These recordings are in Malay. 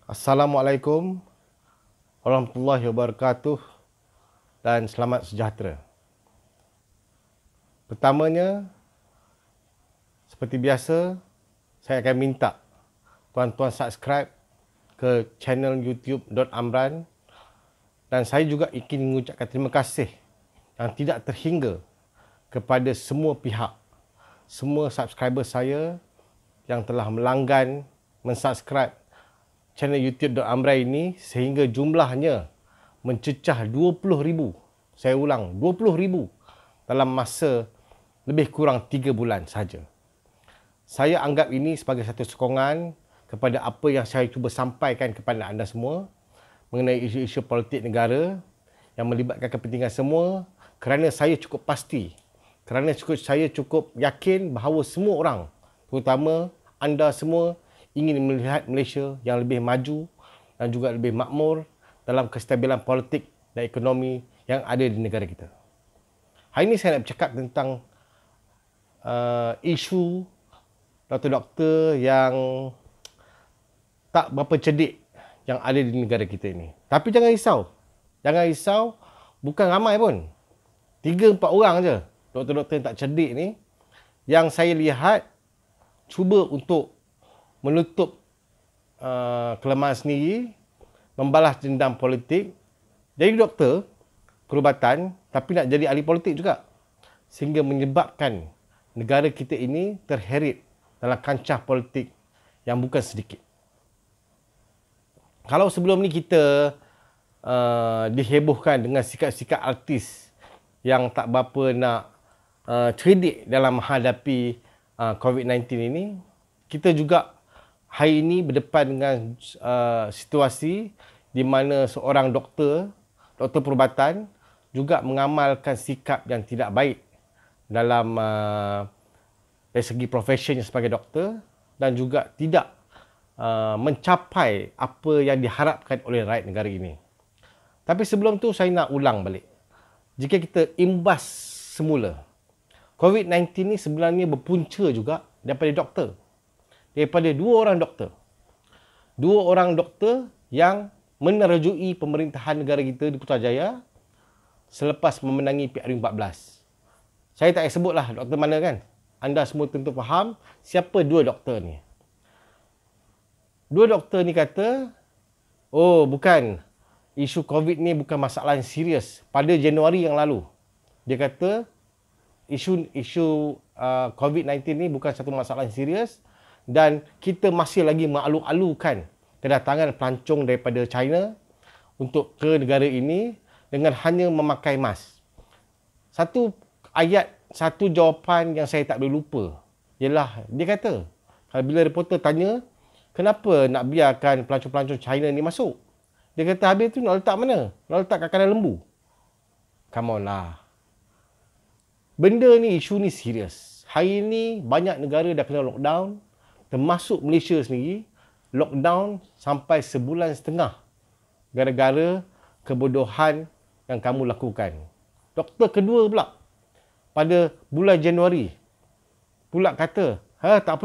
Assalamualaikum warahmatullahi wabarakatuh dan selamat sejahtera. Pertamanya, seperti biasa, saya akan minta tuan-tuan subscribe ke channel YouTube.Amran dan saya juga ingin mengucapkan terima kasih yang tidak terhingga kepada semua pihak, semua subscriber saya yang telah melanggan, mensubscribe channel YouTube.Amran ini sehingga jumlahnya mencecah 20,000. Saya ulang, 20,000 dalam masa lebih kurang 3 bulan saja. Saya anggap ini sebagai satu sokongan kepada apa yang saya cuba sampaikan kepada anda semua mengenai isu-isu politik negara yang melibatkan kepentingan semua, kerana saya cukup pasti, saya cukup yakin bahawa semua orang, terutama anda semua, ingin melihat Malaysia yang lebih maju dan juga lebih makmur dalam kestabilan politik dan ekonomi yang ada di negara kita. Hari ini saya nak bercakap tentang isu doktor-doktor yang tak berapa cerdik yang ada di negara kita ini. Tapi jangan risau, bukan ramai pun. 3-4 orang je doktor-doktor yang tak cerdik ni yang saya lihat cuba untuk menutup kelemahan sendiri, membalas dendam politik, jadi doktor perubatan tapi nak jadi ahli politik juga, sehingga menyebabkan negara kita ini terheret dalam kancah politik yang bukan sedikit. Kalau sebelum ni kita dihebohkan dengan sikap-sikap artis yang tak berapa nak cerdik dalam menghadapi COVID-19 ini, kita juga hari ini berdepan dengan situasi di mana seorang doktor perubatan juga mengamalkan sikap yang tidak baik dalam dari segi profesionnya sebagai doktor dan juga tidak mencapai apa yang diharapkan oleh rakyat negara ini. Tapi sebelum tu saya nak ulang balik. Jika kita imbas semula, COVID-19 ni sebenarnya berpunca juga daripada doktor. Daripada dua orang doktor yang menerjui pemerintahan negara kita di Putrajaya selepas memenangi PRU14. Saya tak payah sebutlah doktor mana kan. Anda semua tentu faham siapa dua doktor ni. Dua doktor ni kata, oh bukan, isu COVID ni bukan masalah yang serius. Pada Januari yang lalu, dia kata isu COVID-19 ni bukan satu masalah yang serius dan kita masih lagi mengalu-alukan kedatangan pelancong daripada China untuk ke negara ini dengan hanya memakai mask. Satu jawapan yang saya tak boleh lupa ialah dia kata, bila reporter tanya kenapa nak biarkan pelancong-pelancong China ni masuk, dia kata habis tu nak letak mana? Nak letak kat kandang lembu? Come on lah. Benda ni, isu ni serius. Hari ni banyak negara dah kena lockdown, termasuk Malaysia sendiri, lockdown sampai 1.5 bulan gara-gara kebodohan yang kamu lakukan. Doktor kedua pula pada bulan Januari pula kata, tak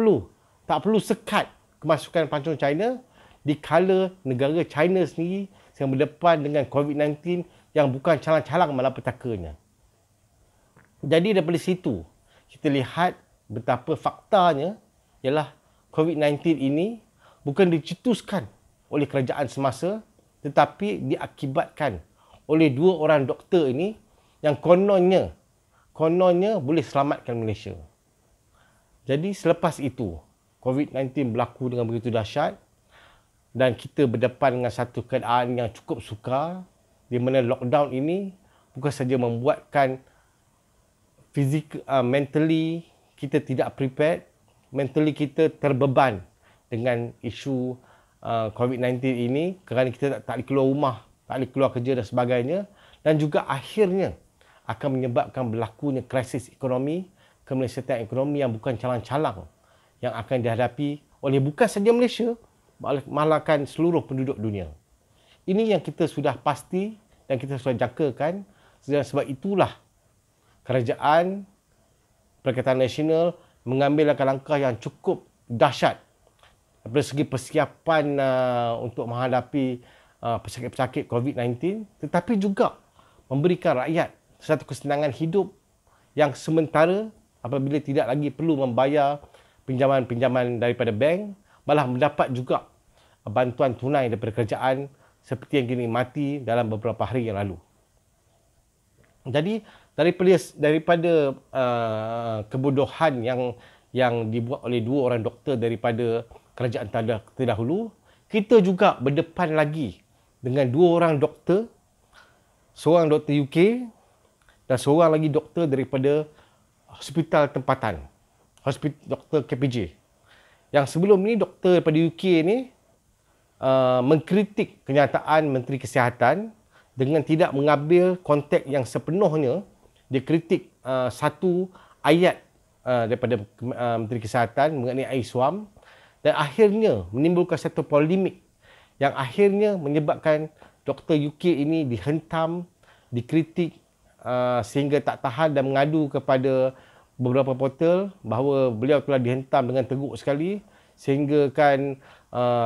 perlu sekat kemasukan pelancong China dikala negara China sendiri yang berdepan dengan COVID-19 yang bukan calang-calang malapetakannya. Jadi daripada situ kita lihat betapa faktanya ialah COVID-19 ini bukan dicetuskan oleh kerajaan semasa tetapi diakibatkan oleh dua orang doktor ini yang kononnya boleh selamatkan Malaysia. Jadi selepas itu COVID-19 berlaku dengan begitu dahsyat dan kita berdepan dengan satu keadaan yang cukup sukar di mana lockdown ini bukan saja membuatkan mentally kita tidak prepared, mentally kita terbeban dengan isu COVID-19 ini kerana kita tak boleh keluar rumah, tak boleh keluar kerja dan sebagainya, dan juga akhirnya akan menyebabkan berlakunya krisis ekonomi, kemelesetan ekonomi yang bukan calang-calang yang akan dihadapi oleh bukan saja Malaysia, malahkan seluruh penduduk dunia. Ini yang kita sudah pasti dan kita sudah jangkakan. Sebab itulah kerajaan Perikatan Nasional mengambil langkah-langkah yang cukup dahsyat daripada segi persiapan untuk menghadapi pesakit-pesakit COVID-19, tetapi juga memberikan rakyat satu kesenangan hidup yang sementara apabila tidak lagi perlu membayar pinjaman-pinjaman daripada bank, malah mendapat juga bantuan tunai daripada kerajaan seperti yang kini mati dalam beberapa hari yang lalu. Jadi daripada kebodohan yang dibuat oleh dua orang doktor daripada kerajaan terdahulu, kita juga berdepan lagi dengan dua orang doktor, seorang doktor UK dan seorang lagi doktor daripada hospital tempatan, doktor KPJ. Yang sebelum ni doktor daripada UK ni mengkritik kenyataan Menteri Kesihatan dengan tidak mengambil konteks yang sepenuhnya. Dia kritik satu ayat daripada Menteri Kesihatan mengenai air suam dan akhirnya menimbulkan satu polemik yang akhirnya menyebabkan doktor UK ini dihentam, dikritik sehingga tak tahan dan mengadu kepada beberapa portal bahawa beliau telah dihentam dengan teruk sekali sehingga kan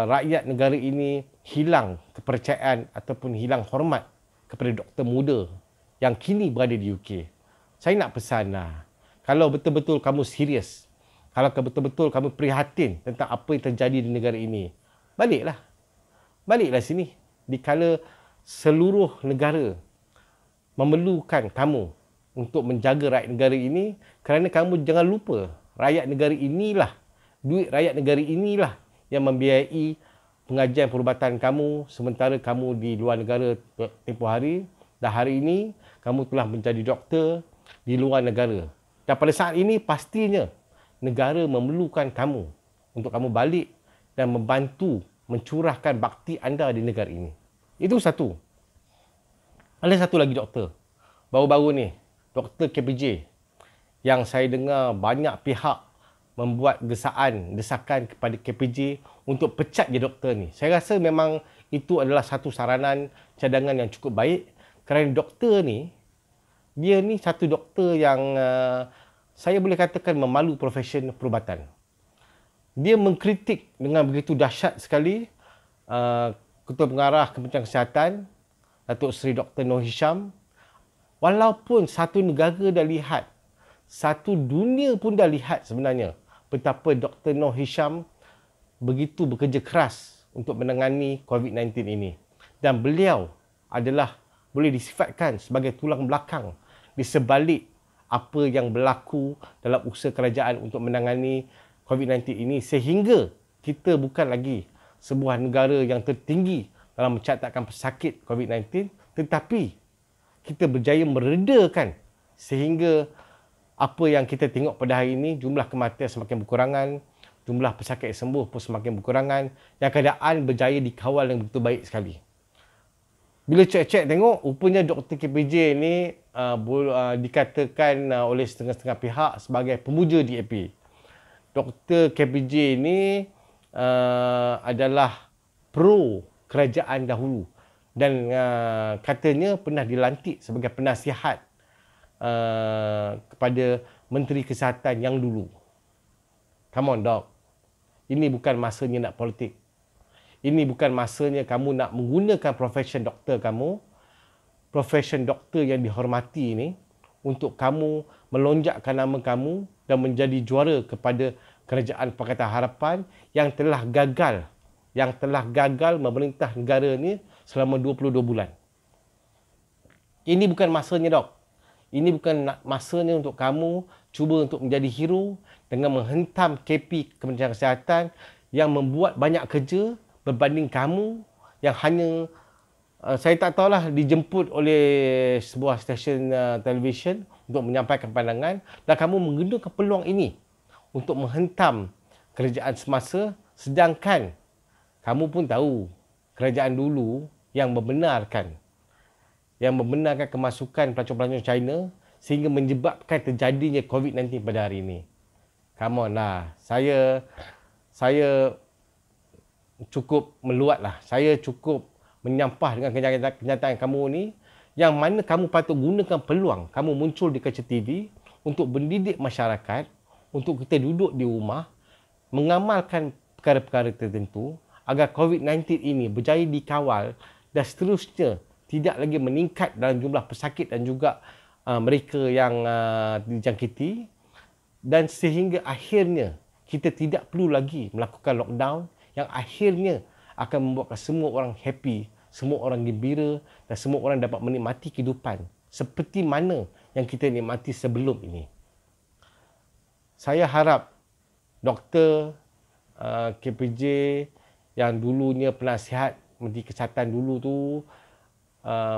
rakyat negara ini hilang kepercayaan ataupun hilang hormat kepada doktor muda yang kini berada di UK. Saya nak pesan kalau betul-betul kamu serius, kalau betul-betul kamu prihatin tentang apa yang terjadi di negara ini, baliklah sini. Dikala seluruh negara memerlukan kamu untuk menjaga rakyat negara ini, kerana kamu jangan lupa rakyat negara inilah, duit rakyat negara inilah yang membiayai pengajian perubatan kamu sementara kamu di luar negara tempoh hari, dan hari ini kamu telah menjadi doktor di luar negara. Dan pada saat ini pastinya negara memerlukan kamu untuk kamu balik dan membantu mencurahkan bakti anda di negara ini. Itu satu. Ada satu lagi doktor. Baru-baru ni, Doktor KPJ, yang saya dengar banyak pihak membuat desakan kepada KPJ untuk pecat je doktor ni. Saya rasa memang itu adalah satu saranan cadangan yang cukup baik kerana doktor ni, dia ni satu doktor yang saya boleh katakan memalu profession perubatan. Dia mengkritik dengan begitu dahsyat sekali Ketua Pengarah Kementerian Kesihatan, Datuk Seri Dr. Noor Hisham, walaupun satu negara dah lihat, satu dunia pun dah lihat sebenarnya betapa Dr. Noor Hisham begitu bekerja keras untuk menangani COVID-19 ini. Dan beliau adalah boleh disifatkan sebagai tulang belakang di sebalik apa yang berlaku dalam usaha kerajaan untuk menangani COVID-19 ini, sehingga kita bukan lagi sebuah negara yang tertinggi dalam mencatatkan pesakit COVID-19, tetapi kita berjaya meredakan sehingga apa yang kita tengok pada hari ini, jumlah kematian semakin berkurangan, jumlah pesakit sembuh pun semakin berkurangan, yang keadaan berjaya dikawal yang begitu baik sekali. Bila cek-cek tengok, rupanya Dr. KPJ ni dikatakan oleh setengah-setengah pihak sebagai pemuja DAP. Dr. KPJ ni adalah pro kerajaan dahulu dan katanya pernah dilantik sebagai penasihat kepada Menteri Kesihatan yang dulu. Come on, Doc. Ini bukan masanya nak politik. Ini bukan masanya kamu nak menggunakan profession doktor kamu, profession doktor yang dihormati ini, untuk kamu melonjakkan nama kamu dan menjadi juara kepada Kerajaan Pakatan Harapan yang telah gagal memerintah negara ni selama 22 bulan. Ini bukan masanya, Dok. Ini bukan masanya untuk kamu cuba untuk menjadi hero dengan menghentam KP Kementerian Kesihatan yang membuat banyak kerja berbanding kamu yang hanya saya tak tahulah dijemput oleh sebuah stesen televisyen untuk menyampaikan pandangan, dan kamu menggunakan peluang ini untuk menghentam kerajaan semasa, sedangkan kamu pun tahu kerajaan dulu yang membenarkan kemasukan pelancong-pelancong China sehingga menyebabkan terjadinya COVID-19 pada hari ini. Come on lah. Saya cukup meluat lah. Saya cukup menyampah dengan kenyataan kamu ni, yang mana kamu patut gunakan peluang kamu muncul di kaca TV untuk mendidik masyarakat, untuk kita duduk di rumah, mengamalkan perkara-perkara tertentu agar COVID-19 ini berjaya dikawal dan seterusnya tidak lagi meningkat dalam jumlah pesakit dan juga mereka yang dijangkiti, dan sehingga akhirnya kita tidak perlu lagi melakukan lockdown yang akhirnya akan membuatkan semua orang happy, semua orang gembira dan semua orang dapat menikmati kehidupan seperti mana yang kita nikmati sebelum ini. Saya harap Doktor KPJ yang dulunya penasihat Menteri Kesihatan dulu tu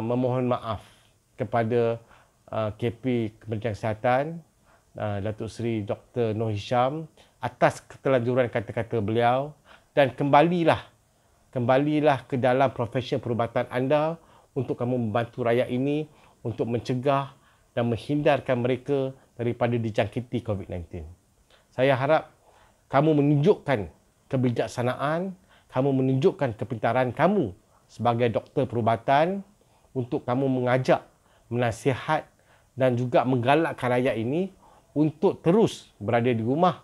memohon maaf kepada KP Kementerian Kesihatan, Datuk Seri Dr. Noor Hisham atas keterlanjuran kata-kata beliau, dan kembalilah ke dalam profesi perubatan anda untuk kamu membantu rakyat ini untuk mencegah dan menghindarkan mereka daripada dijangkiti COVID-19. Saya harap kamu menunjukkan kebijaksanaan, kamu menunjukkan kepintaran kamu sebagai doktor perubatan untuk kamu mengajak, menasihat dan juga menggalakkan rakyat ini untuk terus berada di rumah,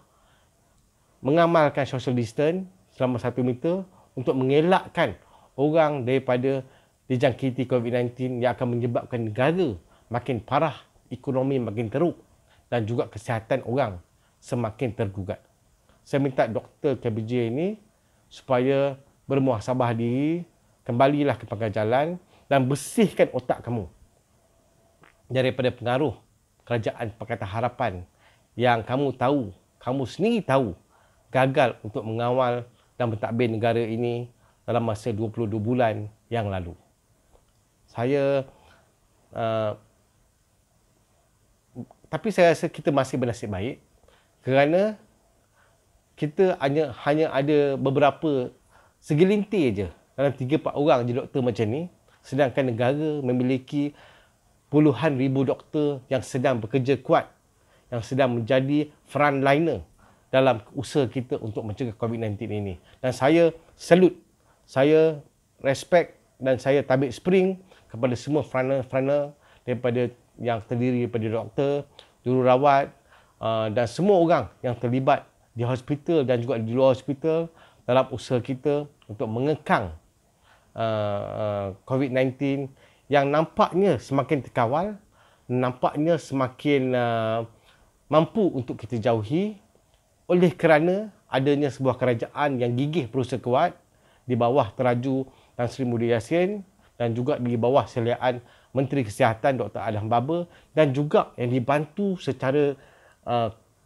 mengamalkan social distance selama 1 meter untuk mengelakkan orang daripada dijangkiti COVID-19 yang akan menyebabkan negara makin parah, ekonomi makin teruk dan juga kesihatan orang semakin tergugat. Saya minta Dr. KPJ ini supaya bermuhasabah diri, kembalilah ke pangkal jalan dan bersihkan otak kamu daripada pengaruh kerajaan Pakatan Harapan yang kamu tahu, kamu sendiri tahu gagal untuk mengawal dan mentadbir negara ini dalam masa 22 bulan yang lalu. Tapi saya rasa kita masih bernasib baik kerana kita hanya ada beberapa segelintir je dalam 3-4 orang je doktor macam ni, sedangkan negara memiliki puluhan ribu doktor yang sedang bekerja kuat, yang sedang menjadi frontliner dalam usaha kita untuk mencegah COVID-19 ini. Dan saya salute, saya respect dan saya tabik spring kepada semua frontliner daripada yang terdiri daripada doktor, jururawat dan semua orang yang terlibat di hospital dan juga di luar hospital dalam usaha kita untuk mengekang COVID-19 yang nampaknya semakin terkawal, nampaknya semakin mampu untuk kita jauhi oleh kerana adanya sebuah kerajaan yang gigih berusaha kuat di bawah teraju Tan Sri Muhyiddin Yassin dan juga di bawah seliaan Menteri Kesihatan Dr. Adham Baba dan juga yang dibantu secara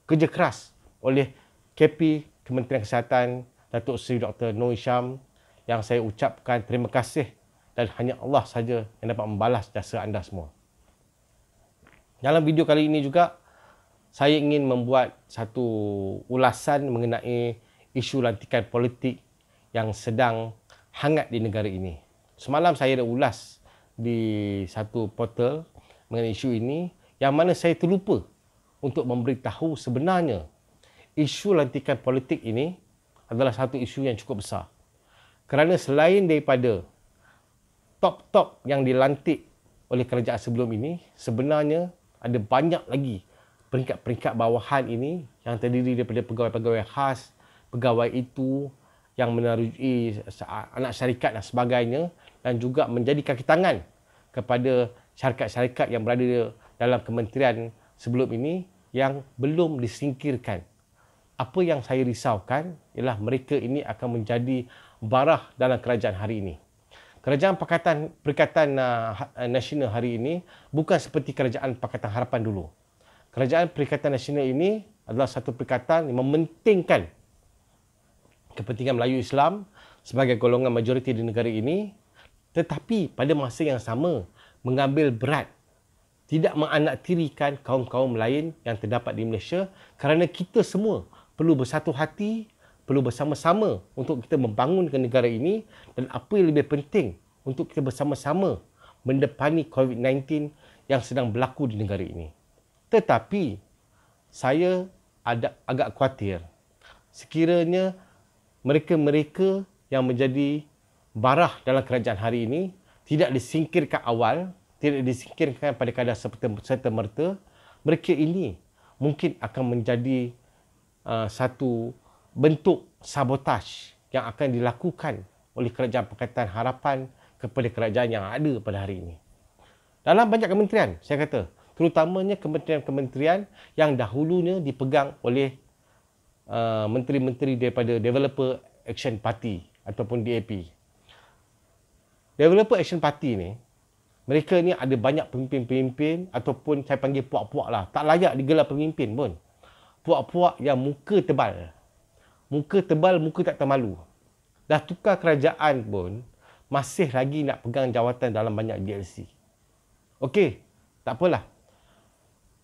kerja keras oleh KP Kementerian Kesihatan Datuk Seri Dr. Noor Hisham, yang saya ucapkan terima kasih dan hanya Allah saja yang dapat membalas jasa anda semua. Dalam video kali ini juga saya ingin membuat satu ulasan mengenai isu lantikan politik yang sedang hangat di negara ini. Semalam saya ada ulas di satu portal mengenai isu ini yang mana saya terlupa untuk memberitahu sebenarnya isu lantikan politik ini adalah satu isu yang cukup besar. Kerana selain daripada top-top yang dilantik oleh kerajaan sebelum ini, sebenarnya ada banyak lagi peringkat-peringkat bawahan ini yang terdiri daripada pegawai-pegawai khas, pegawai itu yang menerusi anak syarikat dan sebagainya, dan juga menjadi kaki tangan kepada syarikat-syarikat yang berada dalam kementerian sebelum ini yang belum disingkirkan. Apa yang saya risaukan ialah mereka ini akan menjadi barah dalam kerajaan hari ini. Kerajaan Perikatan Nasional hari ini bukan seperti Kerajaan Pakatan Harapan dulu. Kerajaan Perikatan Nasional ini adalah satu perikatan yang mementingkan kepentingan Melayu Islam sebagai golongan majoriti di negara ini, tetapi pada masa yang sama mengambil berat tidak menganaktirikan kaum-kaum lain yang terdapat di Malaysia, kerana kita semua perlu bersatu hati, perlu bersama-sama untuk kita membangunkan negara ini, dan apa yang lebih penting untuk kita bersama-sama mendepani COVID-19 yang sedang berlaku di negara ini. Tetapi saya agak khawatir sekiranya mereka-mereka yang menjadi barah dalam kerajaan hari ini tidak disingkirkan awal, tidak disingkirkan pada kadar serta-merta, mereka ini mungkin akan menjadi satu bentuk sabotaj yang akan dilakukan oleh Kerajaan Pakatan Harapan kepada kerajaan yang ada pada hari ini. Dalam banyak kementerian, saya kata, terutamanya kementerian-kementerian yang dahulunya dipegang oleh menteri-menteri daripada Developer Action Party ataupun DAP. Developer Action Party ni, mereka ni ada banyak pemimpin-pemimpin ataupun saya panggil puak-puak lah. Tak layak digelar pemimpin pun. Puak-puak yang muka tebal. Muka tebal, muka tak termalu. Dah tukar kerajaan pun, masih lagi nak pegang jawatan dalam banyak DLC. Okey, tak apalah.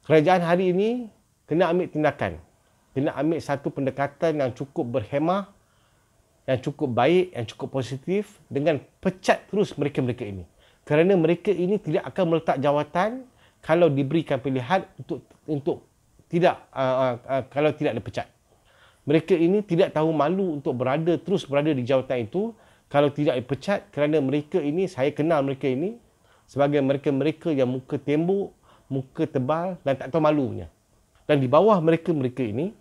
Kerajaan hari ini kena ambil tindakan. Kena ambil satu pendekatan yang cukup berhemah, yang cukup baik, yang cukup positif dengan pecat terus mereka-mereka ini. Kerana mereka ini tidak akan meletak jawatan kalau diberikan pilihan untuk tidak kalau tidak dipecat. Mereka ini tidak tahu malu untuk terus berada di jawatan itu kalau tidak dipecat, kerana mereka ini, saya kenal mereka ini sebagai mereka-mereka yang muka tembok, muka tebal dan tak tahu malunya. Dan di bawah mereka-mereka ini,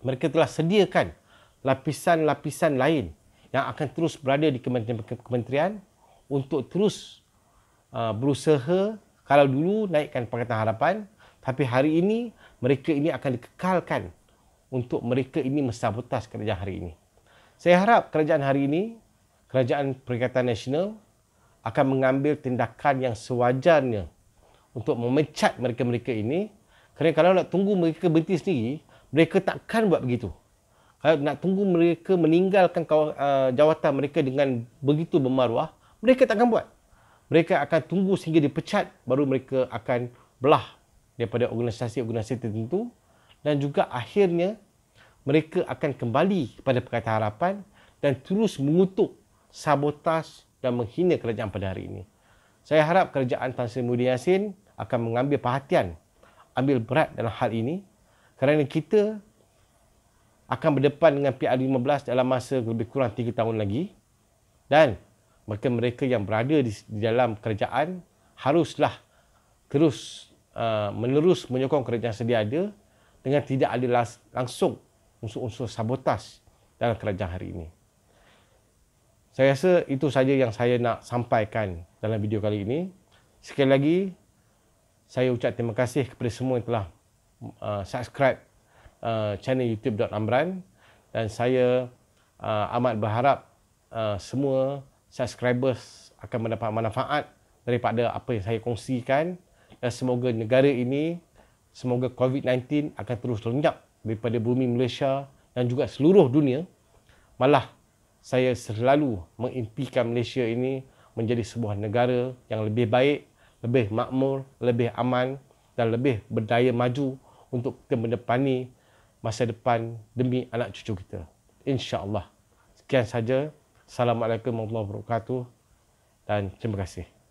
mereka telah sediakan lapisan-lapisan lain yang akan terus berada di kementerian untuk terus berusaha. Kalau dulu naikkan Pakatan Harapan, tapi hari ini mereka ini akan dikekalkan untuk mereka ini mensabotaj kerajaan hari ini. Saya harap kerajaan hari ini, Kerajaan Perikatan Nasional akan mengambil tindakan yang sewajarnya untuk memecat mereka-mereka ini. Kerana kalau nak tunggu mereka berhenti sendiri, mereka takkan buat begitu. Kalau nak tunggu mereka meninggalkan jawatan mereka dengan begitu bermaruah, mereka takkan buat. Mereka akan tunggu sehingga dipecat, baru mereka akan belah daripada organisasi-organisasi tertentu, dan juga akhirnya mereka akan kembali kepada Pakatan Harapan dan terus mengutuk, sabotaj dan menghina kerajaan pada hari ini. Saya harap kerajaan Tan Sri Muhyiddin Yassin akan mengambil perhatian, ambil berat dalam hal ini, kerana kita akan berdepan dengan PR15 dalam masa lebih kurang 3 tahun lagi, dan mereka-mereka yang berada di dalam kerajaan haruslah terus menerus menyokong kerajaan sedia ada dengan tidak ada langsung unsur-unsur sabotaj dalam kerajaan hari ini. Saya rasa itu saja yang saya nak sampaikan dalam video kali ini. Sekali lagi, saya ucap terima kasih kepada semua yang telah subscribe channel YouTube.Amran, dan saya amat berharap semua subscribers akan mendapat manfaat daripada apa yang saya kongsikan, dan semoga negara ini, semoga COVID-19 akan terus lenyap daripada bumi Malaysia dan juga seluruh dunia. Malah saya selalu mengimpikan Malaysia ini menjadi sebuah negara yang lebih baik, lebih makmur, lebih aman dan lebih berdaya maju untuk kita mendepani masa depan demi anak cucu kita. InsyaAllah. Sekian saja. Assalamualaikum warahmatullahi wabarakatuh dan terima kasih.